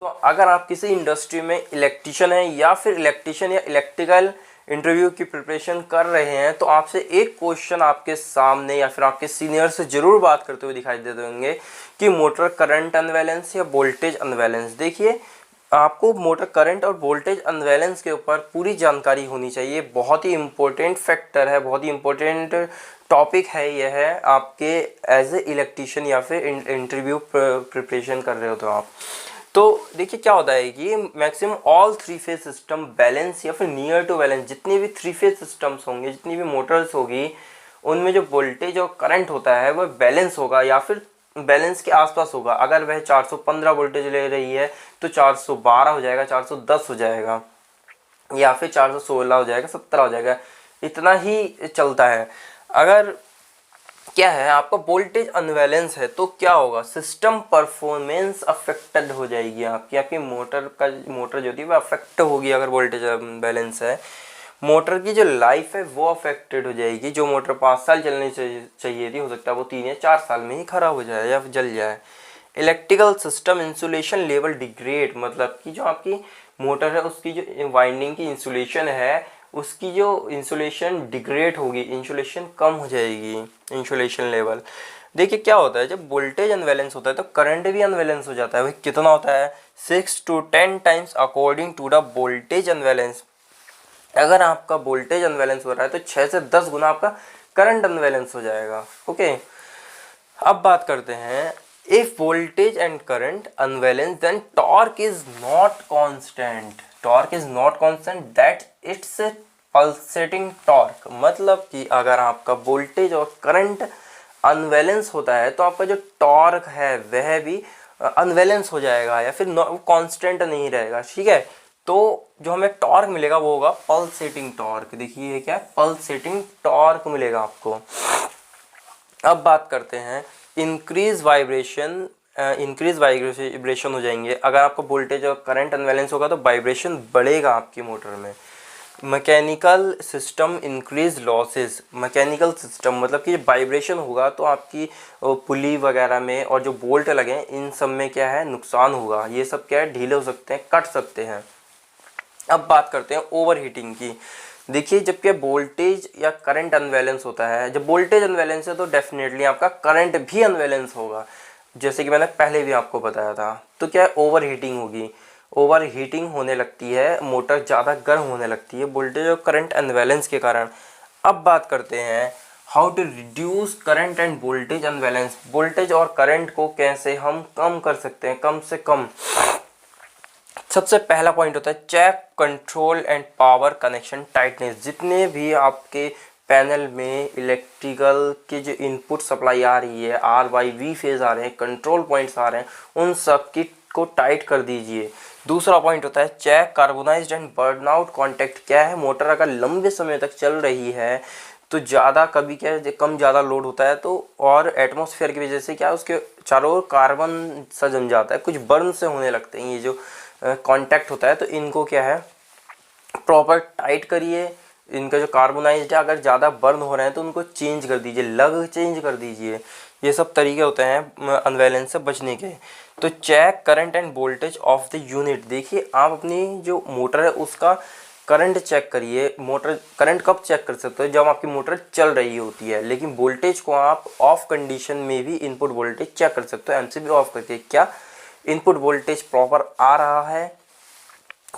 तो अगर आप किसी इंडस्ट्री में इलेक्ट्रिशियन है या फिर इलेक्ट्रिशियन या इलेक्ट्रिकल इंटरव्यू की प्रिपरेशन कर रहे हैं तो आपसे एक क्वेश्चन आपके सामने या फिर आपके सीनियर से ज़रूर बात करते हुए दिखाई देते होंगे कि मोटर करंट अनबैलेंस या वोल्टेज अनबैलेंस। देखिए, आपको मोटर करंट और वोल्टेज अनबैलेंस के ऊपर पूरी जानकारी होनी चाहिए। बहुत ही इम्पोर्टेंट फैक्टर है, बहुत ही इम्पोर्टेंट टॉपिक है यह है आपके एज ए इलेक्ट्रिशियन या फिर इंटरव्यू प्रिपरेशन कर रहे हो तो आप। तो देखिए क्या होता है कि maximum all three phase system balance या फिर नियर टू बैलेंस, जितनी भी थ्री फेज सिस्टम्स होंगे, जितनी भी मोटर्स होगी, उनमें जो वोल्टेज और करंट होता है वह बैलेंस होगा या फिर बैलेंस के आसपास होगा। अगर वह 415 वोल्टेज ले रही है तो 412 हो जाएगा, 410 हो जाएगा या फिर 416 हो जाएगा, 17 हो जाएगा, इतना ही चलता है। अगर क्या है आपका वोल्टेज अनबैलेंस है तो क्या होगा, सिस्टम परफॉर्मेंस अफेक्टेड हो जाएगी आपकी मोटर जो थी वो अफेक्ट होगी। अगर वोल्टेज अनबैलेंस है, मोटर की जो लाइफ है वो अफेक्टेड हो जाएगी। जो मोटर 5 साल चलनी चाहिए थी, हो सकता है वो 3 या 4 साल में ही खराब हो जाए या जल जाए। Electrical system insulation level degrade, मतलब कि जो आपकी मोटर है उसकी जो वाइंडिंग की इंसुलेशन है, उसकी जो इंसुलेशन डिग्रेड होगी, इंसुलेशन कम हो जाएगी, इंसुलेशन लेवल। देखिए क्या होता है, जब वोल्टेज अनबैलेंस होता है तो करंट भी अनबैलेंस हो जाता है। वह कितना होता है, 6 to 10 times according to the voltage unbalance. अगर आपका वोल्टेज अनबैलेंस हो रहा है तो 6 से 10 गुना आपका करंट अनबैलेंस हो जाएगा। ओके, अब बात करते हैं, if voltage and current unbalance then torque is not constant. Torque is not constant, that it's a pulsating torque. मतलब कि अगर आपका वोल्टेज और करंट अनबैलेंस होता है तो आपका जो टॉर्क है वह भी अनबैलेंस हो जाएगा या फिर कांस्टेंट नहीं रहेगा। ठीक है, तो जो हमें टॉर्क मिलेगा वो होगा पल्सेटिंग टॉर्क। देखिए क्या है, पल्सेटिंग टॉर्क मिलेगा आपको। अब बात करते हैं इंक्रीज वाइब्रेशन। इंक्रीज वाइब्रेशन हो जाएंगे। अगर आपका वोल्टेज और करंट अनबैलेंस होगा तो वाइब्रेशन बढ़ेगा आपकी मोटर में। Mechanical system increase losses. Mechanical system मतलब कि वाइब्रेशन होगा तो आपकी पुली वगैरह में और जो बोल्ट लगे हैं इन सब में क्या है, नुकसान होगा। ये सब क्या है, ढीले हो सकते हैं, कट सकते हैं। अब बात करते हैं ओवर हीटिंग की। देखिए, जब क्या वोल्टेज या करंट अनबैलेंस होता है, जब वोल्टेज अनबैलेंस है तो डेफिनेटली आपका करंट भी अनबैलेंस होगा, जैसे कि मैंने पहले भी आपको बताया था। तो क्या है, ओवर हीटिंग होगी। ओवर हीटिंग होने लगती है, मोटर ज़्यादा गर्म होने लगती है वोल्टेज और करंट अनबैलेंस के कारण। अब बात करते हैं how to reduce current and voltage unbalance. Voltage और करंट को कैसे हम कम कर सकते हैं, कम से कम। सबसे पहला पॉइंट होता है check control and power connection tightness. जितने भी आपके पैनल में इलेक्ट्रिकल की जो इनपुट सप्लाई आ रही है, आर वाई वी फेज आ रहे हैं, कंट्रोल पॉइंट्स आ रहे हैं, उन सब की को टाइट कर दीजिए। दूसरा पॉइंट होता है check carbonised and burnout contact. क्या है, मोटर अगर लंबे समय तक चल रही है तो ज़्यादा कभी क्या है, कम ज़्यादा लोड होता है तो, और एटमॉस्फेयर की वजह से क्या उसके चारों ओर कार्बन सा जम जाता है, कुछ बर्न से होने लगते हैं ये जो कांटेक्ट होता है। तो इनको क्या है, प्रॉपर टाइट करिए। इनका जो कार्बोनाइज्ड है अगर ज़्यादा बर्न हो रहे हैं तो उनको चेंज कर दीजिए, लग चेंज कर दीजिए। ये सब तरीके होते हैं अनबैलेंस से बचने के। तो check current and voltage of the unit. देखिए, आप अपनी जो मोटर है उसका करंट चेक करिए। मोटर करंट कब चेक कर सकते हो, जब आपकी मोटर चल रही होती है, लेकिन वोल्टेज को आप ऑफ कंडीशन में भी इनपुट वोल्टेज चेक कर सकते हो एमसीबी ऑफ करके। क्या इनपुट वोल्टेज प्रॉपर आ रहा है,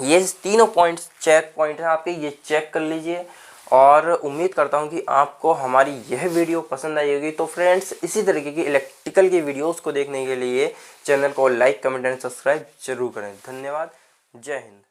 ये तीनों पॉइंट्स चेक पॉइंट है आपके, ये चेक कर लीजिए। और उम्मीद करता हूँ कि आपको हमारी यह वीडियो पसंद आई होगी। तो फ्रेंड्स, इसी तरीके की इलेक्ट्रिकल की वीडियोस को देखने के लिए चैनल को लाइक, कमेंट एंड सब्सक्राइब जरूर करें। धन्यवाद, जय हिंद।